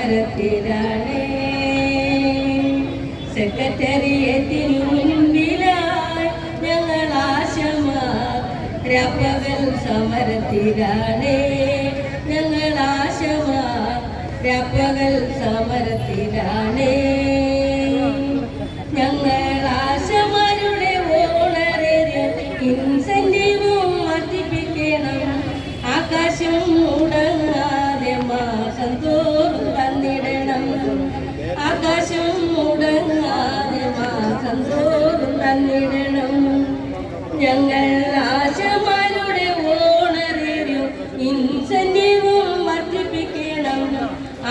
സമരത്തിലാണ് സെക്രട്ടേറിയറ്റിനു മുൻപിലായി ഞങ്ങൾ ആശമാർ രാപ്പകൽ സമരത്തിലാണ് ഞങ്ങൾ ആശമാർ രാപ്പകൽ സമരത്തിലാണ് ഞങ്ങൾ ആശമാരുടെ ഓണറേറിയ ഇൻസെന്റീവും വർദ്ധിപ്പിക്കണം ആകാശം മുടങ്ങാതെ മാസം തോറും തന്നിടണം ആകാശം മുടങ്ങാതെ മാസം തോറും തന്നിടണം ഞങ്ങൾ ആശമാരുടെ ഓണറേറിയ ഇൻസെന്റീവും വർദ്ധിപ്പിക്കണം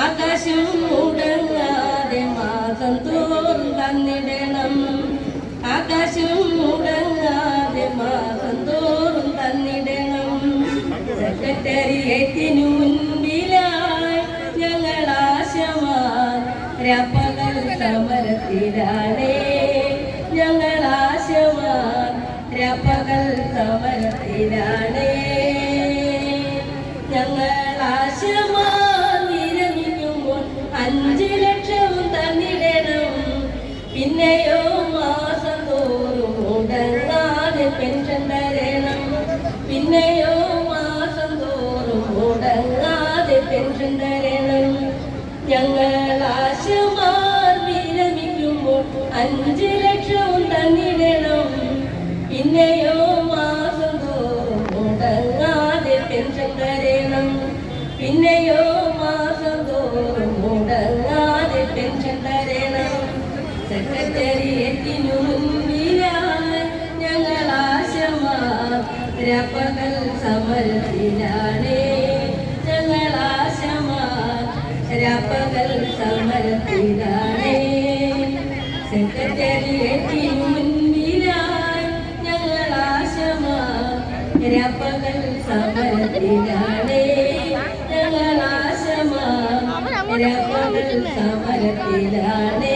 ആകാശം മുടങ്ങാതെ മാസം തോറും തന്നിടണം ആകാശം മുടങ്ങാതെ മാസം തോറും തന്നിടണം സെക്രട്ടേറിയറ്റിനു മുൻപിലായി ഞങ്ങൾ ആശമാർ രാപ്പകൽ സമരത്തിലാണ് ഞങ്ങൾ ആശമാർ രാപ്പകൽ സമരത്തിലാണ് ഞങ്ങൾ ആശമാർ വിരമിക്കുമ്പോൾ 5 ലക്ഷവും തന്നിടണം പിന്നെയോ മാസം തോറും മുടങ്ങാതെ പെൻഷൻ തരണം പിന്നെയോ മാസം തോറും മുടങ്ങാതെ പെൻഷൻ തരണം ഞങ്ങൾ ആശമാർ വിരമിക്കുമ്പോൾ 5 ലക്ഷവും തന്നിടണം പിന്നെയോ മാസം തോറും മുടങ്ങാതെ പെൻഷൻ തരണം പിന്നെയോ മാസം തോറും മുടങ്ങാതെ പെൻഷൻ തരണം സെക്രട്ടേറിയറ്റിനു മുൻപിലായി ഞങ്ങൾ ആശമാർ രാപ്പകൽ സമരത്തിലാണ് ഞങ്ങൾ ആശമാർ രാപ്പകൽ സമരത്തിലാണ് സെക്രട്ടേറിയറ്റിനു മുൻപിലായി ഞങ്ങൾ ആശമാർ രാപ്പകൽ സമരത്തിലാണ് ഞങ്ങൾ ആശമാർ രാപ്പകൽ സമരത്തിലാണ്